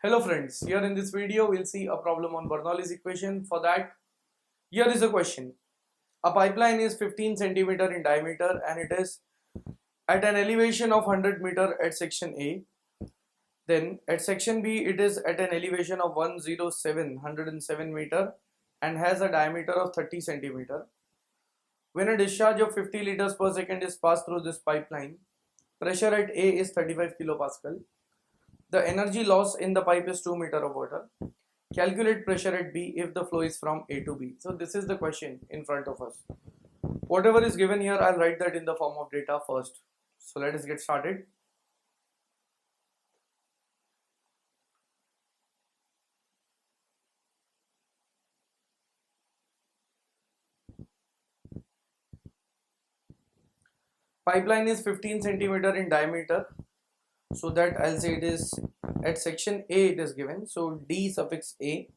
Hello friends, here in this video we'll see a problem on Bernoulli's equation. For that, here is a question. A pipeline is 15 centimeter in diameter and it is at an elevation of 100 meter at section A. Then at section B it is at an elevation of 107 meter and has a diameter of 30 centimeter. When a discharge of 50 liters per second is passed through this pipeline, pressure at A is 35 kilopascal. The energy loss in the pipe is 2 meter of water. Calculate pressure at B if the flow is from A to B. So this is the question in front of us. Whatever is given here, I'll write that in the form of data first. So let us get started. Pipeline is 15 centimeter in diameter. So that I'll say it is at section A it is given. So D suffix A.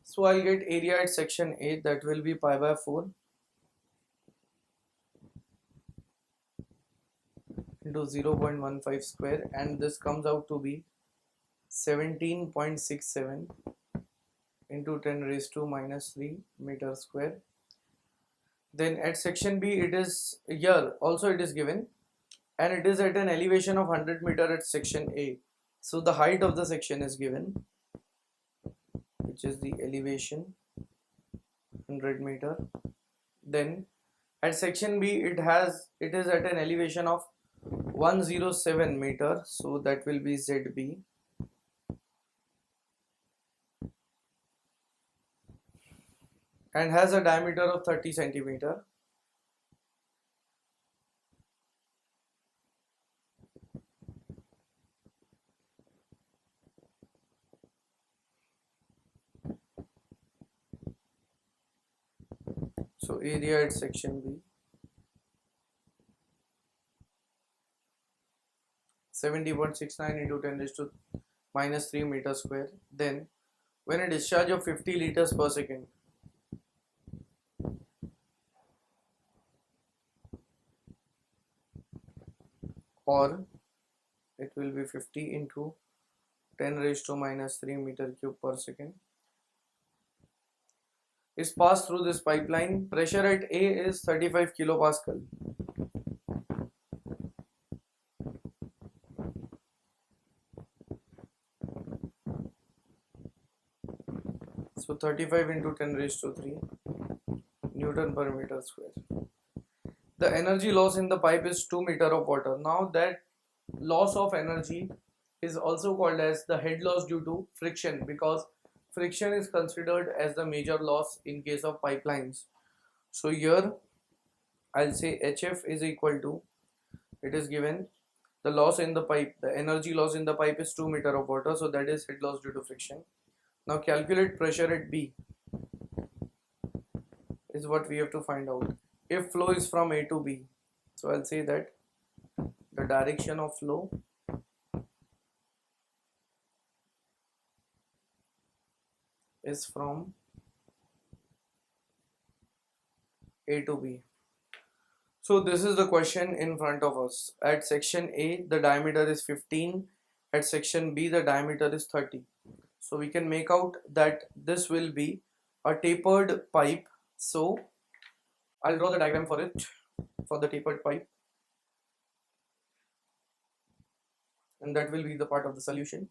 So I'll get area at section A, that will be pi by 4 into 0.15 square, and this comes out to be 17.67 into 10 raised to minus 3 meter square. Then at section B it is here also it is given, and it is at an elevation of 100 meter at section A. So the height of the section is given, which is the elevation 100 meter. Then at section B it is at an elevation of 107 meter, so that will be ZB. And has a diameter of 30 centimeter. So area at section B 70.69 into 10 raised to minus 3 meter square. Then when a discharge of 50 liters per second or it will be 50 into 10 raised to minus 3 meter cube per second is passed through this pipeline, pressure at A is 35 kilopascal. So 35 into 10 raised to 3 Newton per meter square. The energy loss in the pipe is 2 meter of water. Now that loss of energy is also called as the head loss due to friction, because friction is considered as the major loss in case of pipelines. So here I'll say HF is equal to, it is given, the loss in the pipe, the energy loss in the pipe is 2 meter of water, so that is head loss due to friction. Now calculate pressure at B is what we have to find out. If flow is from A to B, so I'll say that the direction of flow is from A to B. So this is the question in front of us. At section A the diameter is 15, at section B the diameter is 30. So we can make out that this will be a tapered pipe. So I'll draw the diagram for it, for the tapered pipe, and that will be the part of the solution.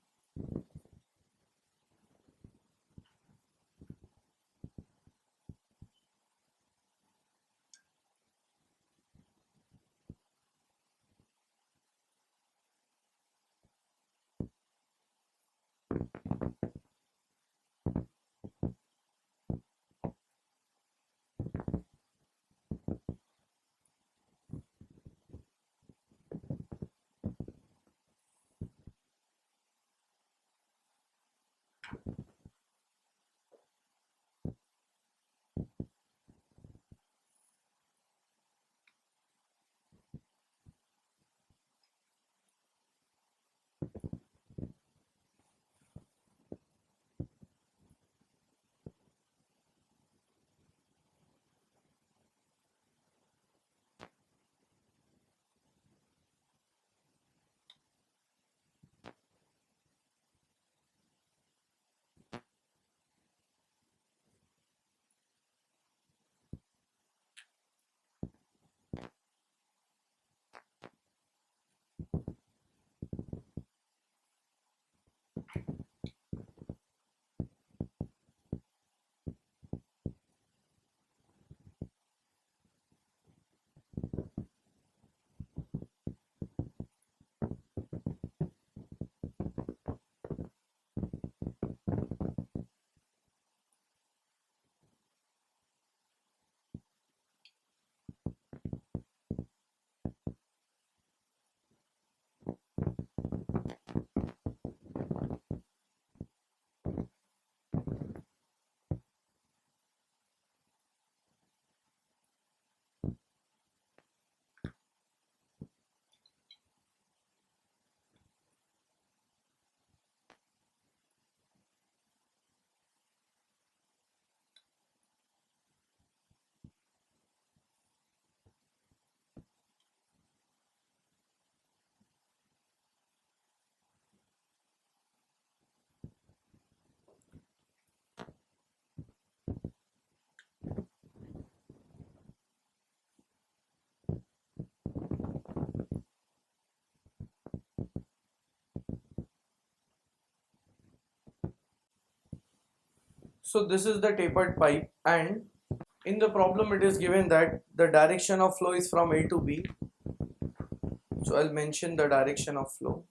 So this is the tapered pipe, and in the problem it is given that the direction of flow is from A to B. So I'll mention the direction of flow.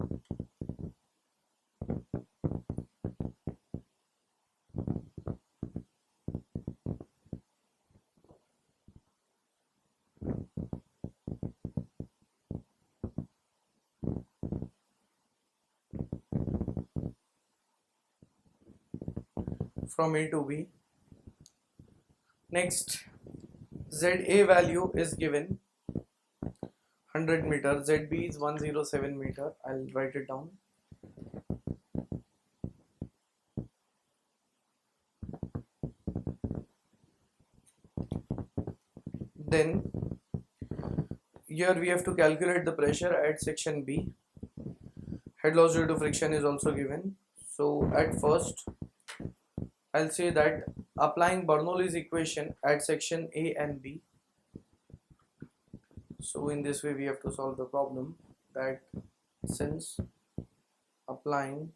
From A to B. Next, ZA value is given 100 meter, ZB is 107 meter. I'll write it down. Then here we have to calculate the pressure at section B. Head loss due to friction is also given. So at first I'll say that applying Bernoulli's equation at section A and B. So in this way we have to solve the problem, that since applying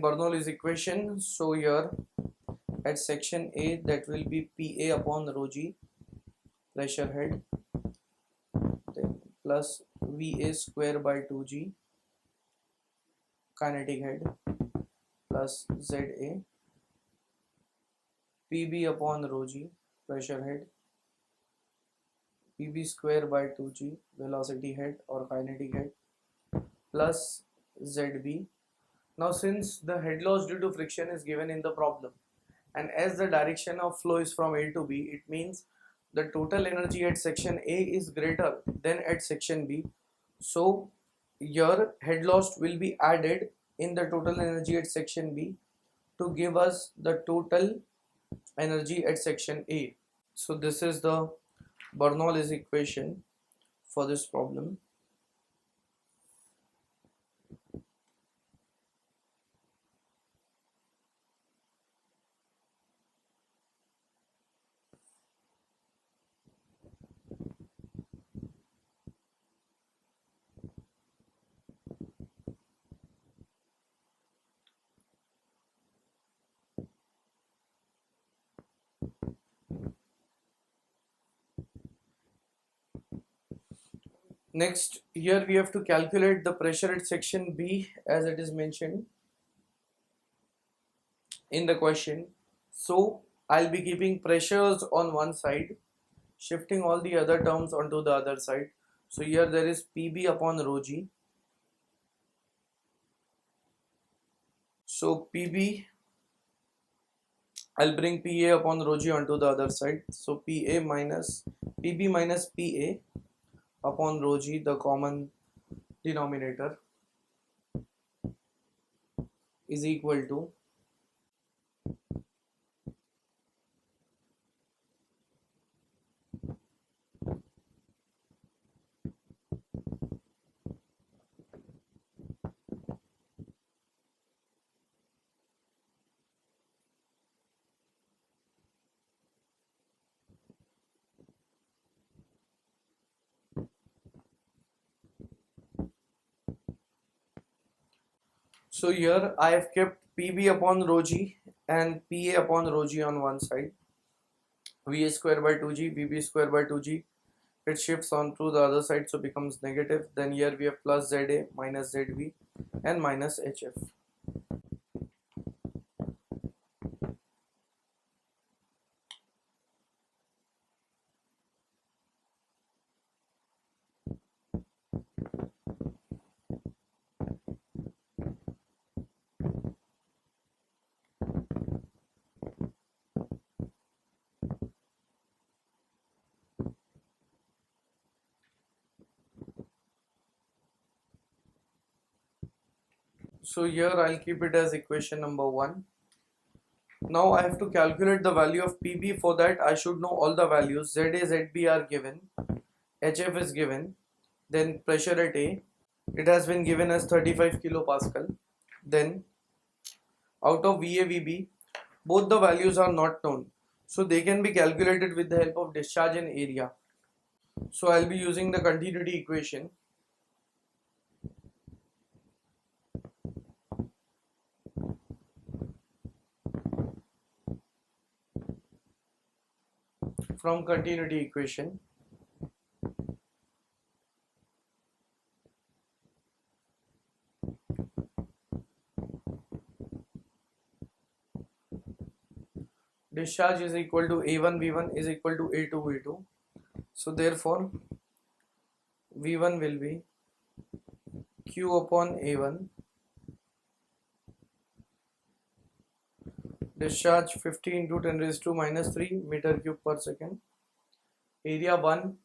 Bernoulli's equation, so here at section A that will be PA upon rho G, pressure head, then plus VA square by 2G, kinetic head, plus ZA, PB upon rho G, pressure head, PB square by 2G, velocity head or kinetic head, plus ZB. Now since the head loss due to friction is given in the problem, and as the direction of flow is from A to B, it means the total energy at section A is greater than at section B. So your head loss will be added in the total energy at section B to give us the total energy at section A. So this is the Bernoulli's equation for this problem. Next, here we have to calculate the pressure at section B as it is mentioned in the question. So I'll be keeping pressures on one side, shifting all the other terms onto the other side. So here there is PB upon rho G. So PB, I'll bring PA upon rho G onto the other side. So PA minus PB minus PA upon rho G, the common denominator, is equal to so here I have kept PB upon rho G and PA upon rho G on one side. VA square by 2G, VB square by 2G. It shifts on to the other side, so becomes negative. Then here we have plus ZA minus ZB and minus HF. So here I'll keep it as equation number 1. Now I have to calculate the value of PB. For that I should know all the values. ZA, ZB are given, HF is given, then pressure at A, it has been given as 35 kilopascal. Then out of VA, VB, Both the values are not known, so they can be calculated with the help of discharge and area. So I'll be using the continuity equation. From continuity equation, discharge is equal to A1 V1 is equal to A2 V2. So therefore V1 will be Q upon A1, discharge 50 into 10 raised to minus 3 meter cube per second, area 1,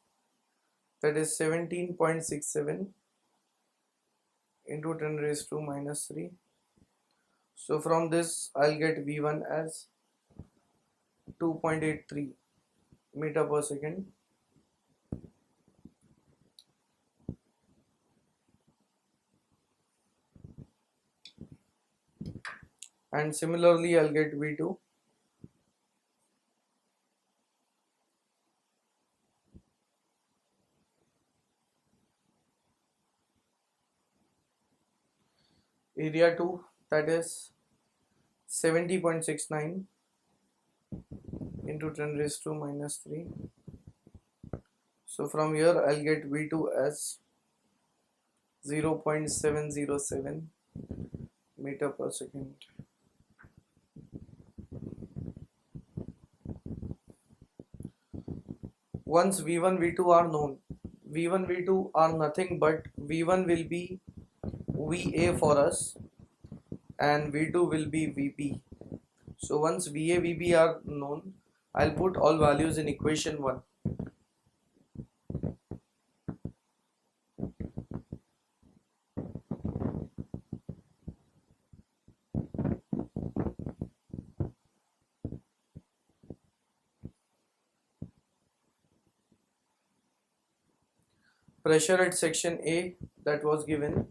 that is 17.67 into 10 raised to minus 3. So from this I'll get V1 as 2.83 meter per second. And similarly I'll get V2 area 2, that is 70.69 into 10 raised to minus 3. So from here I'll get V2 as 0.707 meter per second. Once V1 V2 are known, V1 V2 are nothing but V1 will be VA for us and V2 will be VB. So once VA VB are known, I'll put all values in equation 1. Pressure at section A, that was given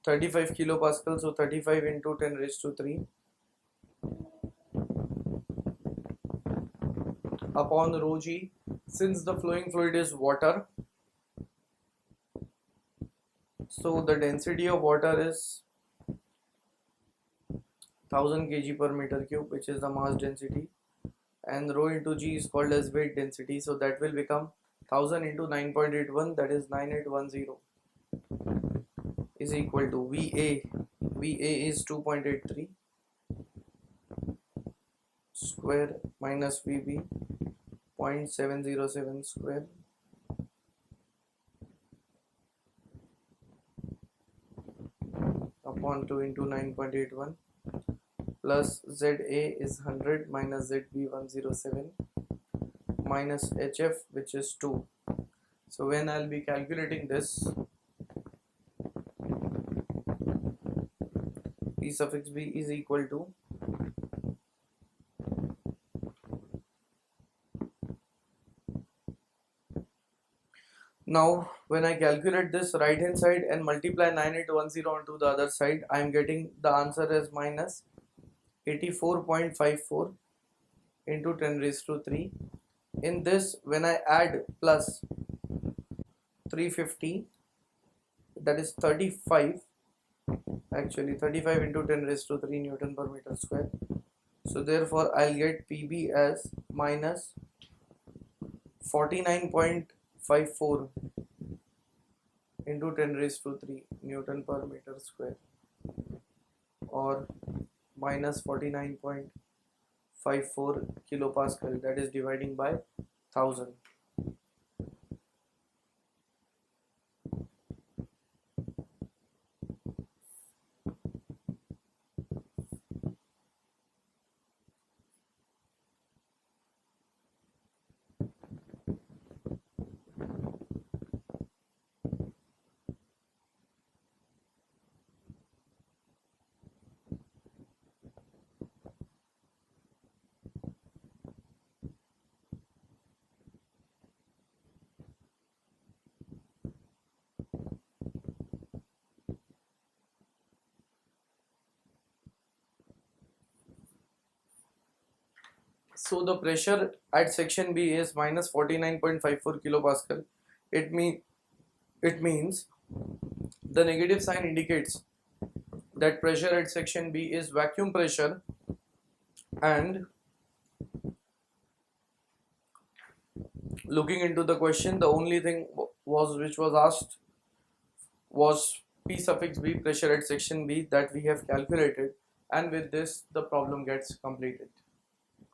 35 kilopascal, so 35 into 10 raised to 3 upon rho g. Since the flowing fluid is water, so the density of water is 1000 kg per meter cube, which is the mass density, and rho into g is called as weight density, so that will become 1000 into 9.81, that is 9810, is equal to VA is 2.83 square minus VB 0.707 square upon 2 into 9.81 plus ZA is 100 minus ZB 107 minus HF, which is 2. So when I'll be calculating this, P suffix B is equal to now when I calculate this right hand side and multiply 9810 onto the other side, I am getting the answer as minus 84.54 into 10 raised to 3. In this, when I add plus 350, that is 35, actually 35 into 10 raised to 3 Newton per meter square. So therefore I'll get PB as minus 49.54 into 10 raised to 3 Newton per meter square, or minus 49.54 kilopascal, that is dividing by 1000. So the pressure at section B is minus 49.54 kilopascal. It means the negative sign indicates that pressure at section B is vacuum pressure, and looking into the question, the only thing which was asked was P suffix B, pressure at section B, that we have calculated, and with this the problem gets completed.